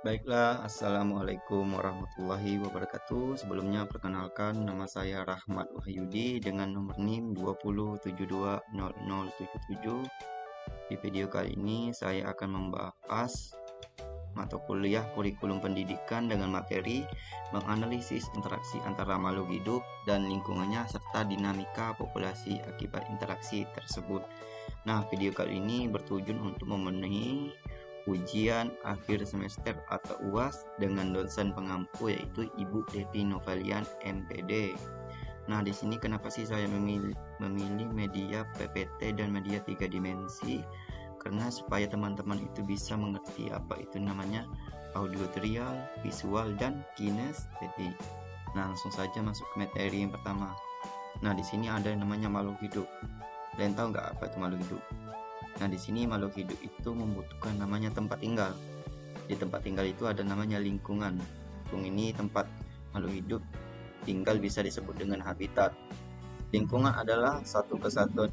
Baiklah, Assalamualaikum warahmatullahi wabarakatuh. Sebelumnya perkenalkan, nama saya Rahmat Wahyudi dengan nomor NIM 20720077. Di video kali ini saya akan membahas mata kuliah kurikulum pendidikan dengan materi menganalisis interaksi antara makhluk hidup dan lingkungannya serta dinamika populasi akibat interaksi tersebut. Nah, video kali ini bertujuan untuk memenuhi ujian akhir semester atau UAS dengan dosen pengampu yaitu Ibu Devi Novalian MPD. Nah, di sini kenapa sih saya memilih media PPT dan media 3 dimensi? Karena supaya teman-teman itu bisa mengerti apa itu namanya auditorial, visual, dan kinestetik. Nah, langsung saja masuk ke materi yang pertama. Nah, di sini ada yang namanya makhluk hidup. Kalian tahu nggak apa itu makhluk hidup? Nah, di sini makhluk hidup itu membutuhkan namanya tempat tinggal. Di tempat tinggal itu ada namanya lingkungan. Ini tempat makhluk hidup tinggal bisa disebut dengan habitat. Lingkungan adalah satu kesatuan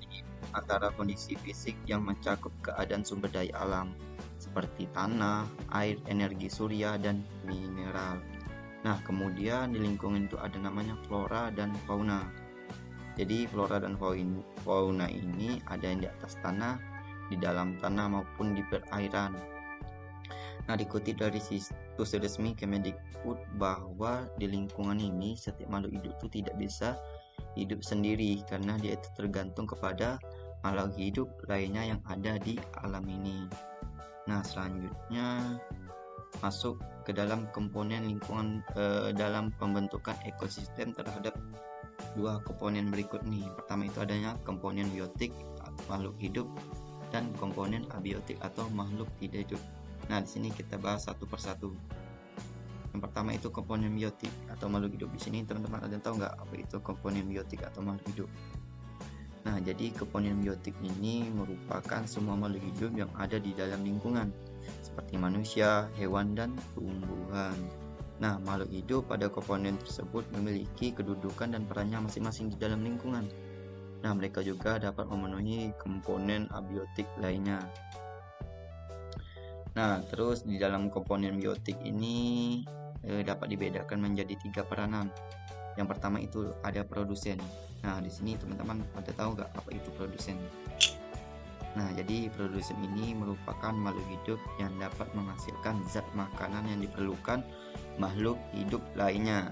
antara kondisi fisik yang mencakup keadaan sumber daya alam seperti tanah, air, energi surya, dan mineral. Nah, kemudian di lingkungan itu ada namanya flora dan fauna. Jadi flora dan fauna ini ada yang di atas tanah, di dalam tanah maupun di perairan. Nah, dikutip dari situs resmi Kemendikbud bahwa di lingkungan ini setiap makhluk hidup itu tidak bisa hidup sendiri karena dia itu tergantung kepada makhluk hidup lainnya yang ada di alam ini. Nah, selanjutnya masuk ke dalam komponen lingkungan dalam pembentukan ekosistem terhadap dua komponen berikut nih. Pertama itu adanya komponen biotik makhluk hidup dan komponen abiotik atau makhluk tidak hidup. Nah, di sini kita bahas satu persatu. Yang pertama itu komponen biotik atau makhluk hidup. Di sini teman-teman ada yang tahu nggak apa itu komponen biotik atau makhluk hidup? Nah, jadi komponen biotik ini merupakan semua makhluk hidup yang ada di dalam lingkungan, seperti manusia, hewan, dan tumbuhan. Nah, makhluk hidup pada komponen tersebut memiliki kedudukan dan perannya masing-masing di dalam lingkungan. Nah, mereka juga dapat memenuhi komponen abiotik lainnya. Nah, terus di dalam komponen biotik ini dapat dibedakan menjadi 3 peranan. Yang pertama itu ada produsen. Nah, di sini teman-teman pada tahu nggak apa itu produsen? Nah, jadi produsen ini merupakan makhluk hidup yang dapat menghasilkan zat makanan yang diperlukan makhluk hidup lainnya.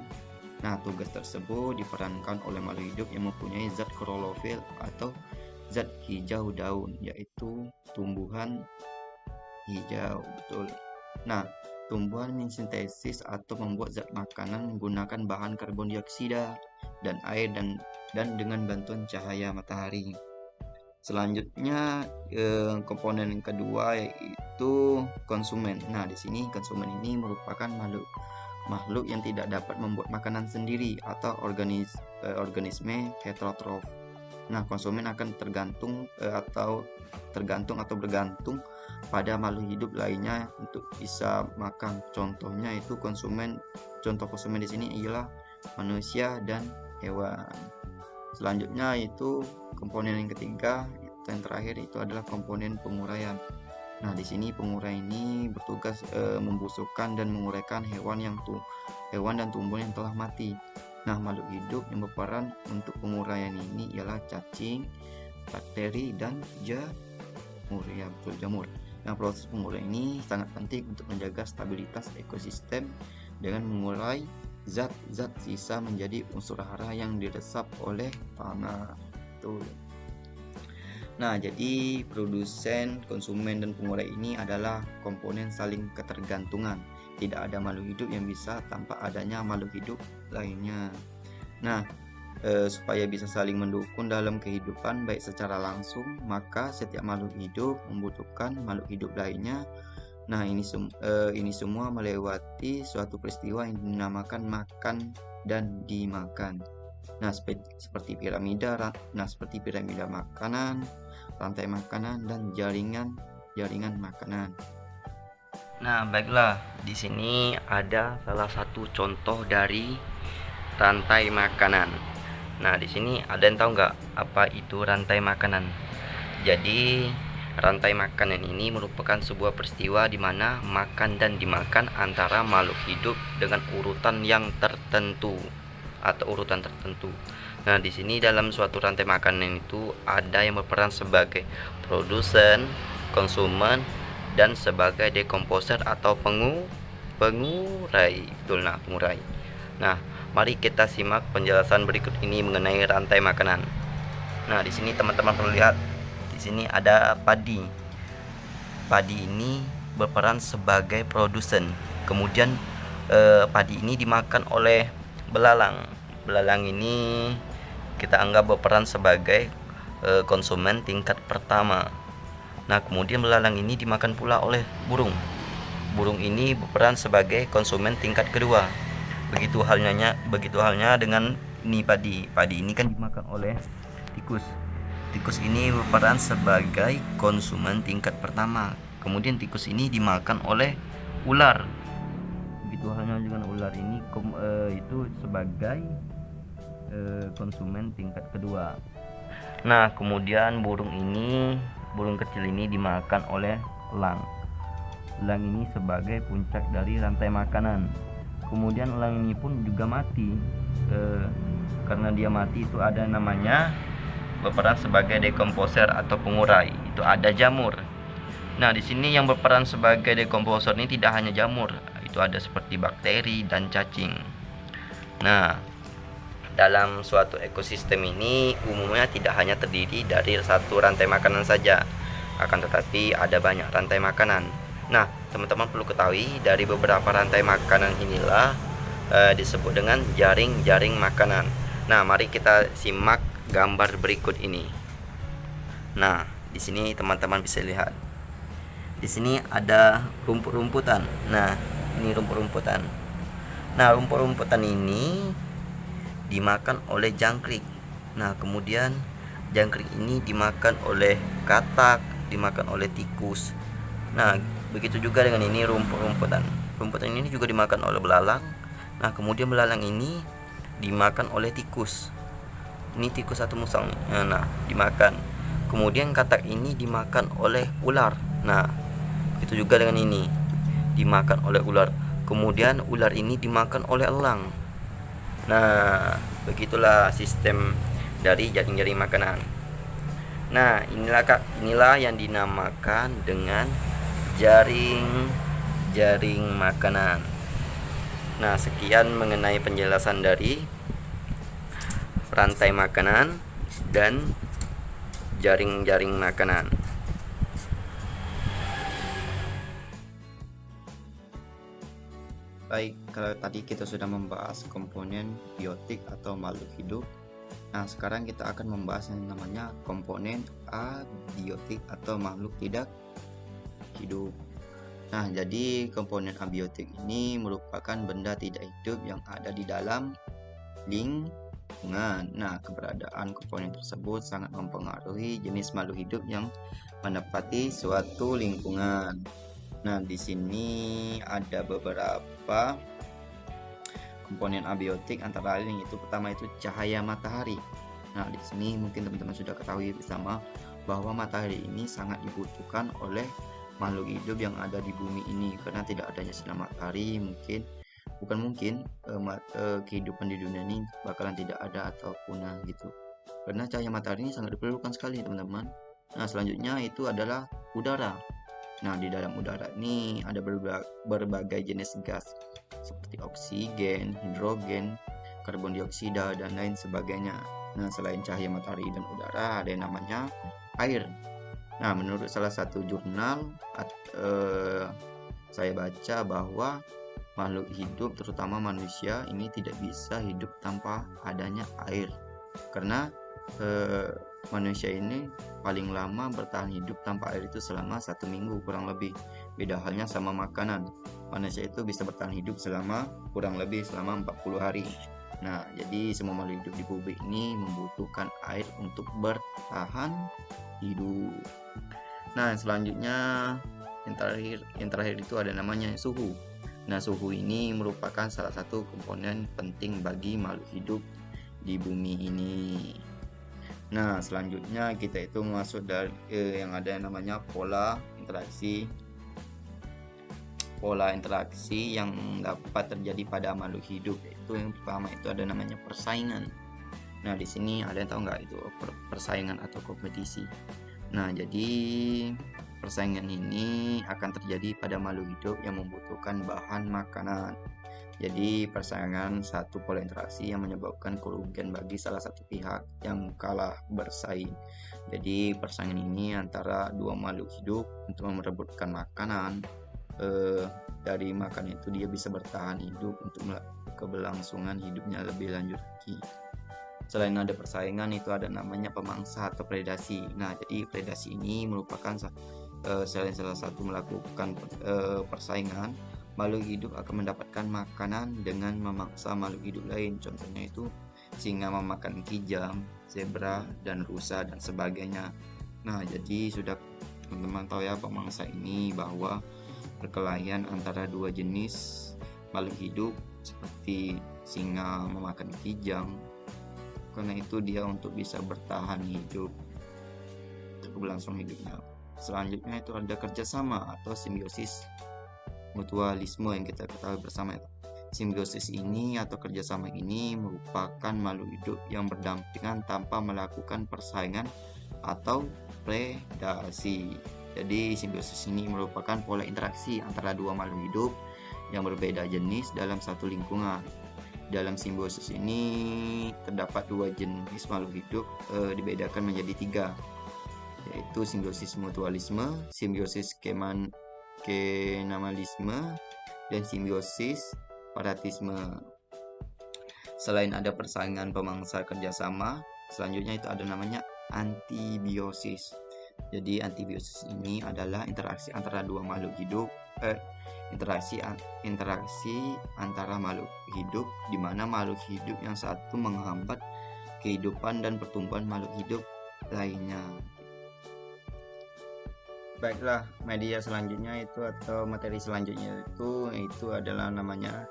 Nah, tugas tersebut diperankan oleh makhluk hidup yang mempunyai zat klorofil atau zat hijau daun, yaitu tumbuhan hijau, betul. Nah, tumbuhan mensintesis atau membuat zat makanan menggunakan bahan karbon dioksida dan air dan dengan bantuan cahaya matahari. Selanjutnya komponen yang kedua yaitu konsumen. Nah, di sini konsumen ini merupakan makhluk yang tidak dapat membuat makanan sendiri atau organisme heterotrof. Nah, konsumen akan bergantung pada makhluk hidup lainnya untuk bisa makan. Contohnya itu contoh konsumen di sini ialah manusia dan hewan. Selanjutnya itu komponen yang ketiga, yang terakhir itu adalah komponen penguraian. Nah, di sini pengurai ini bertugas membusukkan dan menguraikan hewan dan tumbuhan yang telah mati. Nah, makhluk hidup yang berperan untuk penguraian ini ialah cacing, bakteri, dan jamur. Ya, betul, jamur. Nah, proses penguraian ini sangat penting untuk menjaga stabilitas ekosistem dengan mengurai zat-zat sisa menjadi unsur hara yang diresap oleh tanah. Betul. Nah, jadi produsen, konsumen, dan pengurai ini adalah komponen saling ketergantungan. Tidak ada makhluk hidup yang bisa tanpa adanya makhluk hidup lainnya. Nah, supaya bisa saling mendukung dalam kehidupan baik secara langsung, maka setiap makhluk hidup membutuhkan makhluk hidup lainnya. Nah, ini semua melewati suatu peristiwa yang dinamakan makan dan dimakan. Nah, seperti piramida makanan, rantai makanan, dan jaringan makanan. Nah, baiklah, di sini ada salah satu contoh dari rantai makanan. Nah, di sini ada yang tahu nggak apa itu rantai makanan? Jadi Rantai makanan ini merupakan sebuah peristiwa di mana makan dan dimakan antara makhluk hidup dengan urutan yang tertentu atau urutan tertentu. Nah, di sini dalam suatu rantai makanan itu ada yang berperan sebagai produsen, konsumen, dan sebagai dekomposer atau pengurai. Betul, nah, pengurai. Nah, mari kita simak penjelasan berikut ini mengenai rantai makanan. Nah, di sini teman-teman perlu lihat. Di sini ada padi. Padi ini berperan sebagai produsen. Kemudian padi ini dimakan oleh belalang. Belalang ini kita anggap berperan sebagai konsumen tingkat pertama. Nah, kemudian belalang ini dimakan pula oleh burung. Burung ini berperan sebagai konsumen tingkat kedua. Begitu halnya dengan ini padi. Padi ini kan dimakan oleh tikus. Tikus ini berperan sebagai konsumen tingkat pertama. Kemudian tikus ini dimakan oleh ular. Begitu halnya dengan ular ini itu sebagai konsumen tingkat kedua. Nah, kemudian burung kecil ini dimakan oleh elang. Elang ini sebagai puncak dari rantai makanan. Kemudian elang ini pun juga mati. Karena dia mati itu ada namanya berperan sebagai dekomposer atau pengurai. Itu ada jamur. Nah, di sini yang berperan sebagai dekomposer ini tidak hanya jamur, itu ada seperti bakteri dan cacing. Nah, dalam suatu ekosistem ini umumnya tidak hanya terdiri dari satu rantai makanan saja, akan tetapi ada banyak rantai makanan. Nah, teman-teman perlu ketahui dari beberapa rantai makanan inilah disebut dengan jaring-jaring makanan. Nah, mari kita simak gambar berikut ini. Nah, di sini teman-teman bisa lihat. Di sini ada rumput-rumputan. Nah, ini rumput-rumputan. Nah, rumput-rumputan ini dimakan oleh jangkrik. Nah, kemudian jangkrik ini dimakan oleh katak, dimakan oleh tikus. Nah, begitu juga dengan ini rumput-rumputan. Rumputan ini juga dimakan oleh belalang. Nah, kemudian belalang ini dimakan oleh tikus. Ini tikus satu musang nih. Nah, dimakan. Kemudian katak ini dimakan oleh ular. Nah, itu juga dengan ini dimakan oleh ular. Kemudian ular ini dimakan oleh elang. Nah, begitulah sistem dari jaring-jaring makanan. Nah, inilah yang dinamakan dengan jaring-jaring makanan. Nah, sekian mengenai penjelasan dari rantai makanan dan jaring-jaring makanan. Baik, kalau tadi kita sudah membahas komponen biotik atau makhluk hidup. Nah, sekarang kita akan membahas yang namanya komponen abiotik atau makhluk tidak hidup. Nah, jadi komponen abiotik ini merupakan benda tidak hidup yang ada di dalam lingkungan. Nah, keberadaan komponen tersebut sangat mempengaruhi jenis makhluk hidup yang menempati suatu lingkungan. Nah, di sini ada beberapa komponen abiotik, antara lain itu pertama itu cahaya matahari. Nah, di sini mungkin teman-teman sudah ketahui bersama bahwa matahari ini sangat dibutuhkan oleh makhluk hidup yang ada di bumi ini, karena tidak adanya sinar matahari kehidupan di dunia ini bakalan tidak ada atau punah gitu. Karena cahaya matahari ini sangat diperlukan sekali, teman-teman. Nah, selanjutnya itu adalah udara. Nah, di dalam udara ini ada berbagai jenis gas seperti oksigen, hidrogen, karbon dioksida, dan lain sebagainya. Nah, selain cahaya matahari dan udara, ada yang namanya air. Nah, menurut salah satu jurnal saya baca bahwa makhluk hidup, terutama manusia, ini tidak bisa hidup tanpa adanya air. Karena manusia ini paling lama bertahan hidup tanpa air itu selama 1 minggu kurang lebih. Beda halnya sama makanan, manusia itu bisa bertahan hidup kurang lebih selama 40 hari. Nah, jadi semua makhluk hidup di bumi ini membutuhkan air untuk bertahan hidup. Nah, selanjutnya yang terakhir itu ada namanya suhu. Nah, suhu ini merupakan salah satu komponen penting bagi makhluk hidup di bumi ini. Nah, selanjutnya kita itu masuk dari yang ada yang namanya pola interaksi yang dapat terjadi pada makhluk hidup. Yaitu yang pertama itu ada namanya persaingan. Nah, di sini ada yang tahu nggak itu persaingan atau kompetisi? Nah, jadi persaingan ini akan terjadi pada makhluk hidup yang membutuhkan bahan makanan. Jadi persaingan satu pola interaksi yang menyebabkan kerugian bagi salah satu pihak yang kalah bersaing. Jadi persaingan ini antara dua makhluk hidup untuk merebutkan makanan. Dari makan itu dia bisa bertahan hidup untuk keberlangsungan hidupnya lebih lanjut lagi. Selain ada persaingan itu ada namanya pemangsa atau predasi. Nah, jadi predasi ini merupakan selain salah satu melakukan persaingan, makhluk hidup akan mendapatkan makanan dengan memangsa makhluk hidup lain. Contohnya itu singa memakan kijang, zebra, dan rusa dan sebagainya. Nah, jadi sudah teman-teman tahu ya pemangsa ini bahwa perkelahian antara dua jenis makhluk hidup seperti singa memakan kijang, karena itu dia untuk bisa bertahan hidup untuk berlangsung hidupnya. Selanjutnya itu ada kerjasama atau simbiosis mutualisme yang kita ketahui bersama. Simbiosis ini atau kerjasama ini merupakan makhluk hidup yang berdampingan tanpa melakukan persaingan atau predasi. Jadi simbiosis ini merupakan pola interaksi antara dua makhluk hidup yang berbeda jenis dalam satu lingkungan. Dalam simbiosis ini terdapat dua jenis makhluk hidup dibedakan menjadi tiga, yaitu simbiosis mutualisme, simbiosis kenamalisme, dan simbiosis paratisme. Selain ada persaingan pemangsa kerjasama, selanjutnya itu ada namanya antibiosis. Jadi antibiosis ini adalah interaksi antara dua makhluk hidup, interaksi antara makhluk hidup di mana makhluk hidup yang satu menghambat kehidupan dan pertumbuhan makhluk hidup lainnya. Baiklah, media selanjutnya itu atau materi selanjutnya itu adalah namanya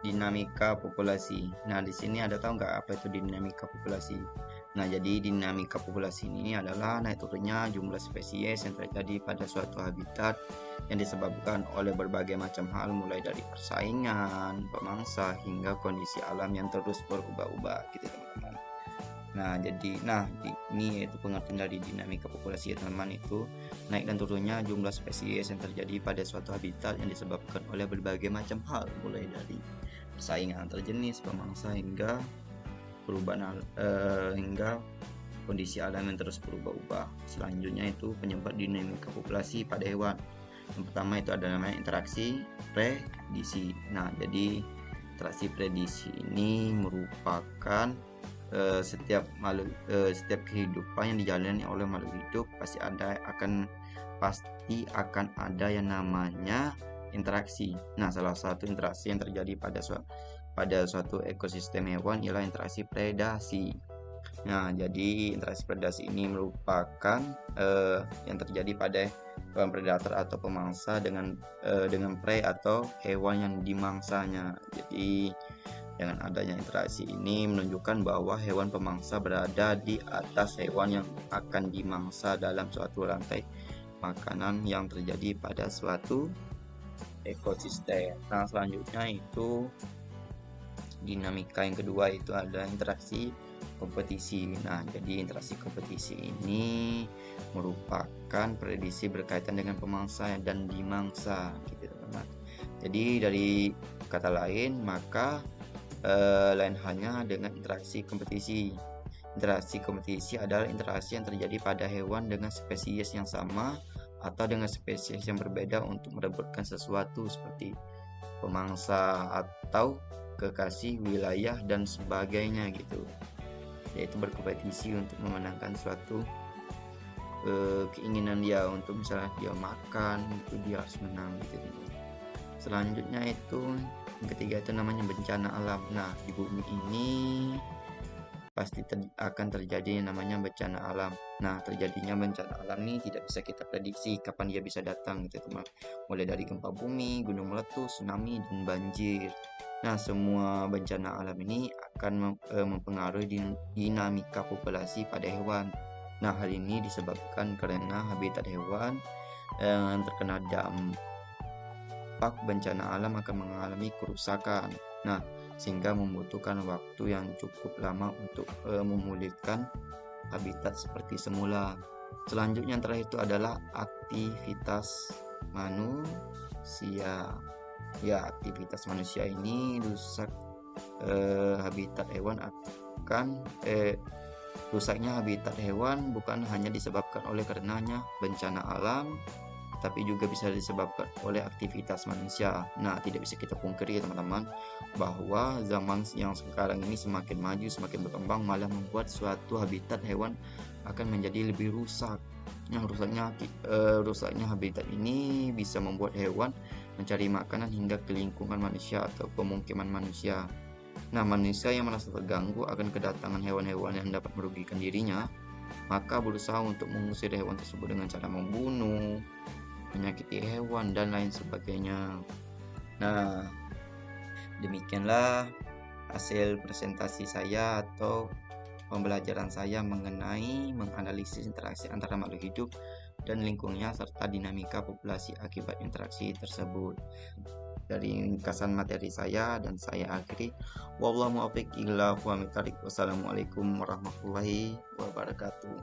dinamika populasi. Nah, di sini ada tahu nggak apa itu dinamika populasi? Nah, jadi dinamika populasi ini adalah naik turunnya jumlah spesies yang terjadi pada suatu habitat yang disebabkan oleh berbagai macam hal, mulai dari persaingan, pemangsa, hingga kondisi alam yang terus berubah-ubah gitu teman-teman. Nah, jadi ini yaitu pengertian dari dinamika populasi ya teman-teman, itu naik dan turunnya jumlah spesies yang terjadi pada suatu habitat yang disebabkan oleh berbagai macam hal, mulai dari persaingan antar jenis, pemangsa, hingga perubahan hingga kondisi alam yang terus berubah-ubah. Selanjutnya itu penyebab dinamika populasi pada hewan. Yang pertama itu ada namanya interaksi prediksi. Nah, jadi interaksi prediksi ini merupakan setiap kehidupan yang dijalani oleh makhluk hidup pasti akan ada yang namanya interaksi. Nah, salah satu interaksi yang terjadi pada suatu ekosistem hewan ialah interaksi predasi. Nah, jadi interaksi predasi ini merupakan yang terjadi pada hewan predator atau pemangsa dengan prey atau hewan yang dimangsanya. Jadi dengan adanya interaksi ini menunjukkan bahwa hewan pemangsa berada di atas hewan yang akan dimangsa dalam suatu rantai makanan yang terjadi pada suatu ekosistem. Nah, selanjutnya itu dinamika yang kedua itu ada interaksi kompetisi. Nah, jadi interaksi kompetisi ini merupakan prediksi berkaitan dengan pemangsa dan dimangsa gitu teman-teman. Jadi dari kata lain maka lain halnya dengan interaksi kompetisi. Interaksi kompetisi adalah interaksi yang terjadi pada hewan dengan spesies yang sama atau dengan spesies yang berbeda untuk merebutkan sesuatu seperti pemangsa atau kekasih wilayah dan sebagainya gitu, yaitu berkompetisi untuk memenangkan suatu keinginan dia, untuk misalnya dia makan itu dia harus menang gitu. Selanjutnya itu yang ketiga itu namanya bencana alam. Nah, di bumi ini pasti akan terjadi yang namanya bencana alam. Nah, terjadinya bencana alam ini tidak bisa kita prediksi kapan dia bisa datang gitu teman. Mulai dari gempa bumi, gunung meletus, tsunami, dan banjir. Nah, semua bencana alam ini akan mempengaruhi dinamika populasi pada hewan. Nah, hal ini disebabkan karena habitat hewan yang terkena dampak bencana alam akan mengalami kerusakan. Nah, sehingga membutuhkan waktu yang cukup lama untuk memulihkan habitat seperti semula. Selanjutnya yang terakhir itu adalah aktivitas manusia. Ya, aktivitas manusia ini rusak habitat hewan akan rusaknya habitat hewan bukan hanya disebabkan oleh karenanya bencana alam, tapi juga bisa disebabkan oleh aktivitas manusia. Nah, tidak bisa kita pungkiri teman-teman bahwa zaman yang sekarang ini semakin maju, semakin berkembang, malah membuat suatu habitat hewan akan menjadi lebih rusak. Yang rusaknya habitat ini bisa membuat hewan mencari makanan hingga ke lingkungan manusia atau pemukiman manusia. Nah, manusia yang merasa terganggu akan kedatangan hewan-hewan yang dapat merugikan dirinya, maka berusaha untuk mengusir hewan tersebut dengan cara membunuh, menyakiti hewan, dan lain sebagainya. Nah, demikianlah hasil presentasi saya atau pembelajaran saya mengenai menganalisis interaksi antara makhluk hidup dan lingkungannya serta dinamika populasi akibat interaksi tersebut. Dari ringkasan materi saya dan saya akhiri, wallahu muwaffiq ila aqwamit thoriq. Wassalamualaikum warahmatullahi wabarakatuh.